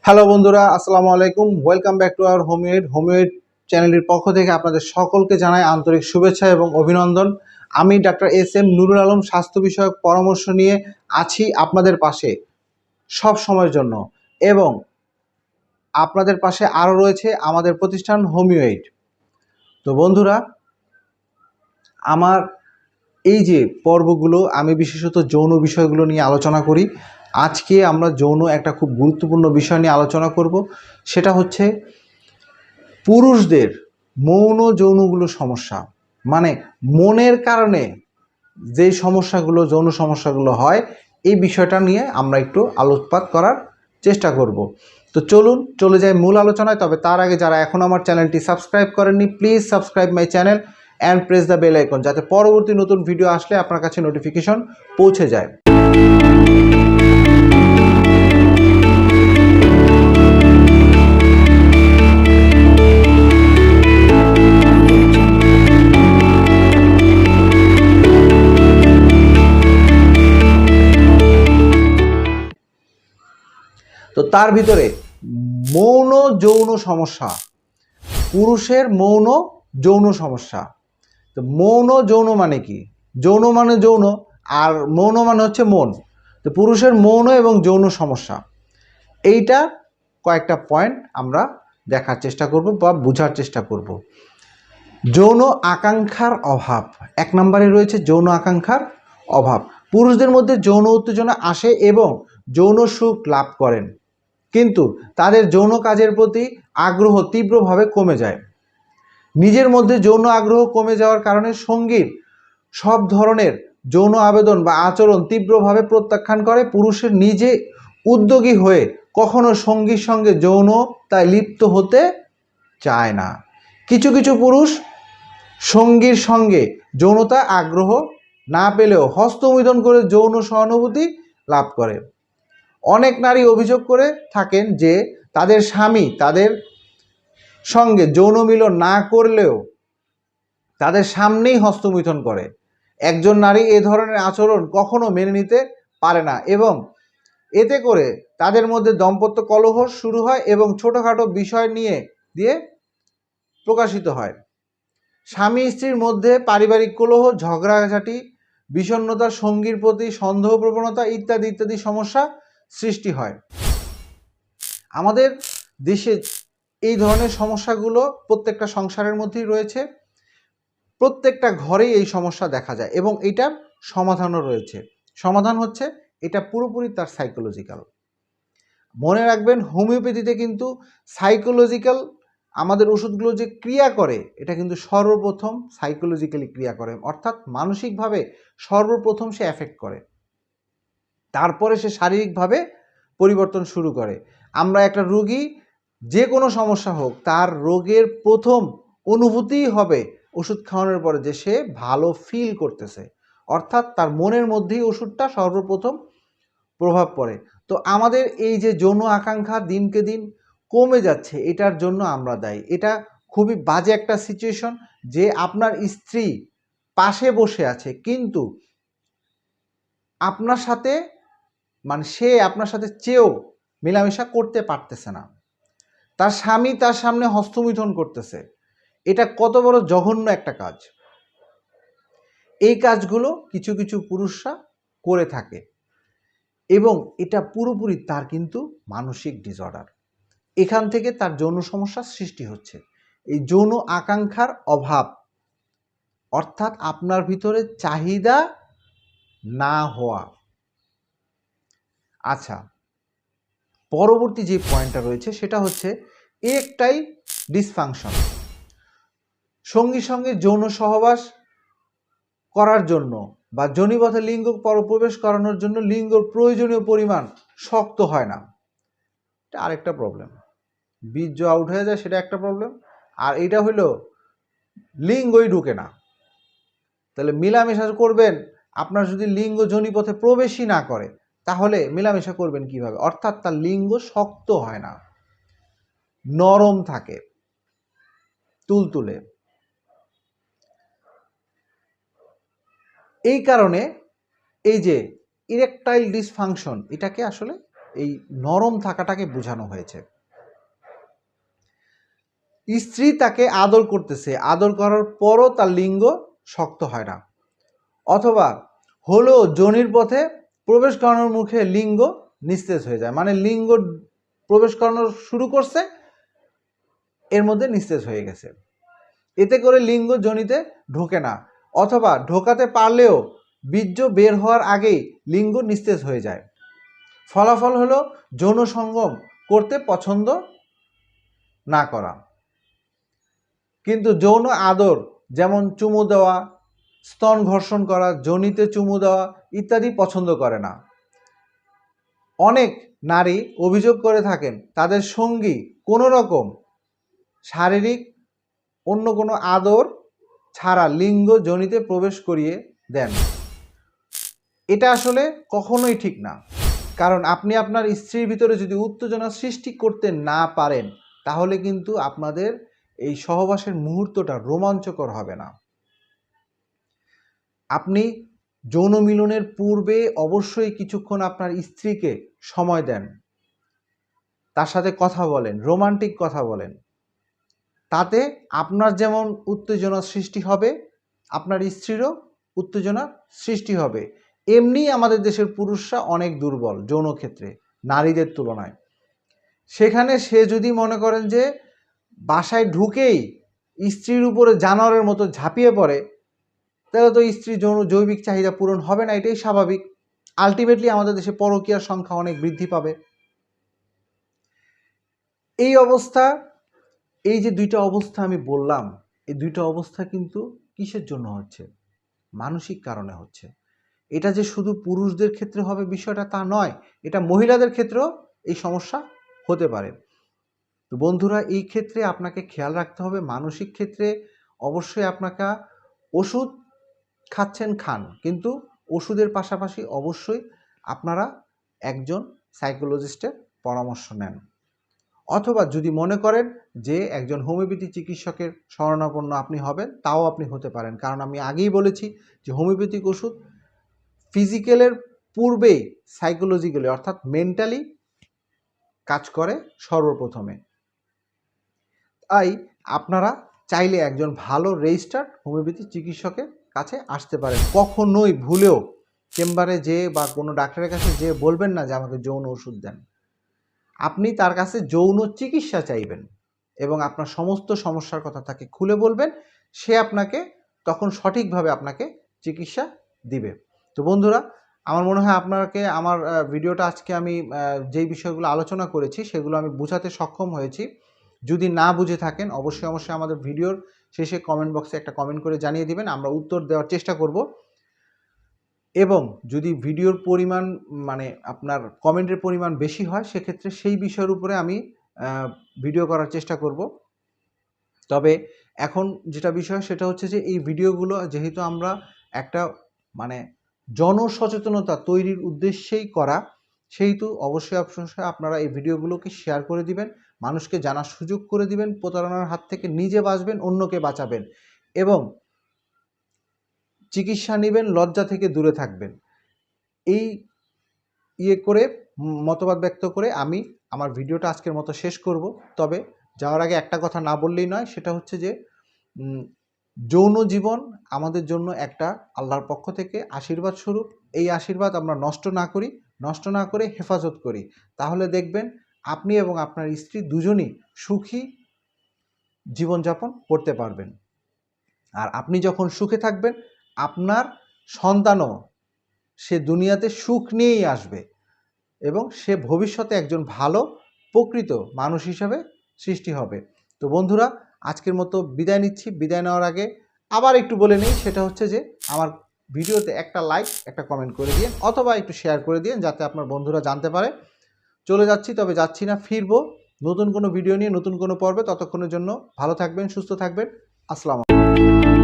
Hello বন্ধুরা, আসসালামু আলাইকুম। Welcome back to our homemade চ্যানেলের পক্ষ থেকে আপনাদের সকলকে জানাই আন্তরিক শুভেচ্ছা এবং অভিনন্দন। আমি ডাক্তার এস.এম. নুরুল আলম স্বাস্থ্য বিষয়ক পরামর্শ নিয়ে আছি আপনাদের পাশে সব সময়ের জন্য, এবং আপনাদের পাশে আরও রয়েছে আমাদের প্রতিষ্ঠান হোমিওএইড। তো বন্ধুরা, আমার এই যে পর্বগুলো আমি বিশেষত যৌন বিষয়গুলো নিয়ে আলোচনা করি। আজকে আমরা যৌন একটা খুব গুরুত্বপূর্ণ বিষয় নিয়ে আলোচনা করব, সেটা হচ্ছে পুরুষদের মৌন যৌনগুলো সমস্যা, মানে মনের কারণে যেই সমস্যাগুলো, যৌন সমস্যাগুলো হয়, এই বিষয়টা নিয়ে আমরা একটু আলোকপাত করার চেষ্টা করব। তো চলুন চলে যাই মূল আলোচনায়। তবে তার আগে যারা এখন আমার চ্যানেলটি সাবস্ক্রাইব করেননি, please subscribe my channel and press the bell icon, যাতে পরবর্তী নতুন ভিডিও আসলে আপনার কাছে নোটিফিকেশন পৌঁছে যায়। তো তার ভিতরে মৌন যৌন সমস্যা, পুরুষের মৌন যৌন সমস্যা। তো মৌন যৌন মানে কি? যৌন মানে যৌন, আর মৌন মানে হচ্ছে মন। তো পুরুষের মৌন এবং যৌন সমস্যা, এইটা কয়েকটা পয়েন্ট আমরা দেখার চেষ্টা করব বা বোঝার চেষ্টা করব। যৌন আকাঙ্ক্ষার অভাব, এক নম্বরে রয়েছে যৌন আকাঙ্ক্ষার অভাব। পুরুষদের মধ্যে যৌন উত্তেজনা আসে এবং যৌন সুখ লাভ করেন, কিন্তু তাদের যৌন কাজের প্রতি আগ্রহ তীব্রভাবে কমে যায়। নিজের মধ্যে যৌন আগ্রহ কমে যাওয়ার কারণে সঙ্গীর সব ধরনের যৌন আবেদন বা আচরণ তীব্রভাবে প্রত্যাখ্যান করে। পুরুষের নিজে উদ্যোগী হয়ে কখনো সঙ্গীর সঙ্গে যৌনতায় লিপ্ত হতে চায় না। কিছু কিছু পুরুষ সঙ্গীর সঙ্গে যৌনতা আগ্রহ না পেলেও হস্তমৈথুন করে যৌন সহানুভূতি লাভ করে। অনেক নারী অভিযোগ করে থাকেন যে তাদের স্বামী তাদের সঙ্গে যৌন মিলন না করলেও তাদের সামনেই হস্তমৈথুন করে। একজন নারী এ ধরনের আচরণ কখনো মেনে নিতে পারে না এবং এতে করে তাদের মধ্যে দাম্পত্য কলহ শুরু হয় এবং ছোটোখাটো বিষয় দিয়ে প্রকাশিত হয়। স্বামী স্ত্রীর মধ্যে পারিবারিক কলহ, ঝগড়াঝাটি, বিষণ্ণতা, সঙ্গীর প্রতি সন্দেহ প্রবণতা ইত্যাদি ইত্যাদি সমস্যা সৃষ্টি হয়। আমাদের দেশে এই ধরনের সমস্যাগুলো প্রত্যেকটা সংসারের মধ্যেই রয়েছে, প্রত্যেকটা ঘরেই এই সমস্যা দেখা যায় এবং এটার সমাধানও রয়েছে। সমাধান হচ্ছে এটা পুরোপুরি তার সাইকোলজিক্যাল। মনে রাখবেন, হোমিওপ্যাথিতে কিন্তু সাইকোলজিক্যাল আমাদের ওষুধগুলো যে ক্রিয়া করে, এটা কিন্তু সর্বপ্রথম সাইকোলজিক্যালি ক্রিয়া করে, অর্থাৎ মানসিকভাবে সর্বপ্রথম সে এফেক্ট করে, তারপরে সে শারীরিকভাবে পরিবর্তন শুরু করে। আমরা একটা রোগী, যে কোনো সমস্যা হোক, তার রোগের প্রথম অনুভূতিই হবে ওষুধ খাওয়ানোর পরে যে সে ভালো ফিল করতেছে, অর্থাৎ তার মনের মধ্যেই ওষুধটা সর্বপ্রথম প্রভাব পড়ে। তো আমাদের এই যে যৌন আকাঙ্ক্ষা দিনকে দিন কমে যাচ্ছে, এটার জন্য আমরা দায়ী। এটা খুবই বাজে একটা সিচুয়েশন যে আপনার স্ত্রী পাশে বসে আছে, কিন্তু আপনার সাথে, মানে সে আপনার সাথে চেয়েও মেলামেশা করতে পারতেছে না, তার স্বামী তার সামনে হস্তমৈথুন করতেছে। এটা কত বড় জঘন্য একটা কাজ। এই কাজগুলো কিছু কিছু পুরুষরা করে থাকে এবং এটা পুরোপুরি তার কিন্তু মানসিক ডিসঅর্ডার। এখান থেকে তার যৌন সমস্যার সৃষ্টি হচ্ছে। এই যৌন আকাঙ্ক্ষার অভাব, অর্থাৎ আপনার ভিতরে চাহিদা না হওয়া। আচ্ছা, পরবর্তী যে পয়েন্টটা রয়েছে সেটা হচ্ছে ইরেকটাইল ডিসফাংশন। সঙ্গীর সঙ্গে যৌন সহবাস করার জন্য বা যোনিপথে লিঙ্গ প্রবেশ করানোর জন্য লিঙ্গর প্রয়োজনীয় পরিমাণ শক্ত হয় না, এটা আরেকটা প্রবলেম। বীর্য আউট হয়ে যায়, সেটা একটা প্রবলেম। আর এটা হলো লিঙ্গই ঢুকে না। তাহলে মেলামেশা করবেন, আপনার যদি লিঙ্গ যোনিপথে প্রবেশই না করে, তাহলে মেলামেশা করবেন কিভাবে? অর্থাৎ তার লিঙ্গ শক্ত হয় না, নরম থাকে, তুলতুলে। এই কারণে এই যে ইরেকটাইল ডিসফাংশন, এটাকে আসলে এই নরম থাকাটাকে বোঝানো হয়েছে। স্ত্রী তাকে আদর করতেছে, আদর করার পরও তার লিঙ্গ শক্ত হয় না, অথবা হলো যোনির পথে প্রবেশ করানোর মুখে লিঙ্গ নিস্তেজ হয়ে যায়, মানে লিঙ্গ প্রবেশ করানো শুরু করছে, এর মধ্যে নিস্তেজ হয়ে গেছে, এতে করে লিঙ্গ যোনিতে ঢোকে না, অথবা ঢোকাতে পারলেও বীর্য বের হওয়ার আগেই লিঙ্গ নিস্তেজ হয়ে যায়। ফলাফল হলো যৌন সঙ্গম করতে পছন্দ না করা। কিন্তু যৌন আদর যেমন চুমু দেওয়া, স্তন ঘর্ষণ করা, যোনিতে চুমু দেওয়া ইত্যাদি পছন্দ করে না। অনেক নারী অভিযোগ করে থাকেন তাদের সঙ্গী কোনো রকম শারীরিক অন্য কোনো আদর ছাড়া লিঙ্গ যোনিতে প্রবেশ করিয়ে দেন। এটা আসলে কখনোই ঠিক না, কারণ আপনি আপনার স্ত্রীর ভিতরে যদি উত্তেজনা সৃষ্টি করতে না পারেন তাহলে কিন্তু আপনাদের এই সহবাসের মুহূর্তটা রোমাঞ্চকর হবে না। আপনি যৌন মিলনের পূর্বে অবশ্যই কিছুক্ষণ আপনার স্ত্রীকে সময় দেন, তার সাথে কথা বলেন, রোমান্টিক কথা বলেন। তাতে আপনার যেমন উত্তেজনা সৃষ্টি হবে, আপনার স্ত্রীরও উত্তেজনা সৃষ্টি হবে। এমনি আমাদের দেশের পুরুষরা অনেক দুর্বল যৌন ক্ষেত্রে নারীদের তুলনায়। সেখানে সে যদি মনে করেন যে বাসায় ঢুকেই স্ত্রীর উপরে জানোয়ারের মতো ঝাঁপিয়ে পড়ে, তাহলে তো স্ত্রীর জৈবিক চাহিদা পূরণ হবে না, এটাই স্বাভাবিক। আলটিমেটলি আমাদের দেশে পরকীয়ার সংখ্যা অনেক বৃদ্ধি পাবে। এই অবস্থা, এই যে দুইটা অবস্থা আমি বললাম, এই দুইটা অবস্থা কিন্তু কিসের জন্য হচ্ছে? মানসিক কারণে হচ্ছে। এটা যে শুধু পুরুষদের ক্ষেত্রে হবে বিষয়টা তা নয়, এটা মহিলাদের ক্ষেত্রেও এই সমস্যা হতে পারে। তো বন্ধুরা, এই ক্ষেত্রে আপনাকে খেয়াল রাখতে হবে, মানসিক ক্ষেত্রে অবশ্যই আপনাকে ওষুধ খাচ্ছেন খান, কিন্তু ওষুধের পাশাপাশি অবশ্যই আপনারা একজন সাইকোলজিস্টের পরামর্শ নেন, অথবা যদি মনে করেন যে একজন হোমিওপ্যাথি চিকিৎসকের শরণাপন্ন আপনি হবেন, তাও আপনি হতে পারেন। কারণ আমি আগেই বলেছি যে হোমিওপ্যাথিক ওষুধ ফিজিক্যালের পূর্বেই সাইকোলজিক্যালি অর্থাৎ মেন্টালি কাজ করে সর্বপ্রথমে। তাই আপনারা চাইলে একজন ভালো রেজিস্টার্ড হোমিওপ্যাথি চিকিৎসকের কাছে আসতে পারেন। কখনোই ভুলেও চেম্বারে যেয়ে বা কোনো ডাক্তারের কাছে যেয়ে বলবেন না যে আমাকে যৌন ওষুধ দেন। আপনি তার কাছে যৌন চিকিৎসা চাইবেন এবং আপনার সমস্ত সমস্যার কথা তাকে খুলে বলবেন, সে আপনাকে তখন সঠিকভাবে আপনাকে চিকিৎসা দিবে। তো বন্ধুরা, আমার মনে হয় আপনাকে আমার ভিডিওটা আজকে আমি যেই বিষয়গুলো আলোচনা করেছি সেগুলো আমি বোঝাতে সক্ষম হয়েছি। যদি না বুঝে থাকেন অবশ্যই আমাদের ভিডিওর শেষে কমেন্ট বক্সে একটা কমেন্ট করে জানিয়ে দিবেন, আমরা উত্তর দেওয়ার চেষ্টা করব। এবং যদি ভিডিওর পরিমাণ মানে আপনার কমেন্টের পরিমাণ বেশি হয় সেক্ষেত্রে সেই বিষয়ের উপরে আমি ভিডিও করার চেষ্টা করব। তবে এখন যেটা বিষয় সেটা হচ্ছে যে এই ভিডিওগুলো যেহেতু আমরা একটা মানে জনসচেতনতা তৈরির উদ্দেশ্যেই করা, সেহেতু অবশ্যই আপনারা এই ভিডিওগুলোকে শেয়ার করে দিবেন, মানুষকে জানার সুযোগ করে দিবেন, প্রতারণার হাত থেকে নিজে বাঁচবেন, অন্যকে বাঁচাবেন এবং চিকিৎসা নেবেন, লজ্জা থেকে দূরে থাকবেন। এই করে মতবাদ ব্যক্ত করে আমি আমার ভিডিওটা আজকের মতো শেষ করব। তবে যাওয়ার আগে একটা কথা না বললেই নয়, সেটা হচ্ছে যে যৌন জীবন আমাদের জন্য একটা আল্লাহর পক্ষ থেকে আশীর্বাদ স্বরূপ। এই আশীর্বাদ আমরা নষ্ট না করে হেফাজত করি, তাহলে দেখবেন আপনি এবং আপনার স্ত্রী দুজনই সুখী জীবনযাপন করতে পারবেন। আর আপনি যখন সুখে থাকবেন, আপনার সন্তানও সে দুনিয়াতে সুখ নিয়েই আসবে এবং সে ভবিষ্যতে একজন ভালো প্রকৃত মানুষ হিসাবে সৃষ্টি হবে। তো বন্ধুরা, আজকের মতো বিদায় নিচ্ছি। বিদায় নেওয়ার আগে আবার একটু বলে নিই, সেটা হচ্ছে যে আমার ভিডিওতে একটা লাইক একটা কমেন্ট করে দিন, অথবা একটু শেয়ার করে দিন যাতে আপনার বন্ধুরা জানতে পারে। চলে যাচ্ছি, তবে যাচ্ছি না, ফিরবো নতুন কোনো ভিডিও নিয়ে, নতুন কোনো পর্বে। ততক্ষণের জন্য ভালো থাকবেন, সুস্থ থাকবেন। আসসালামু আলাইকুম।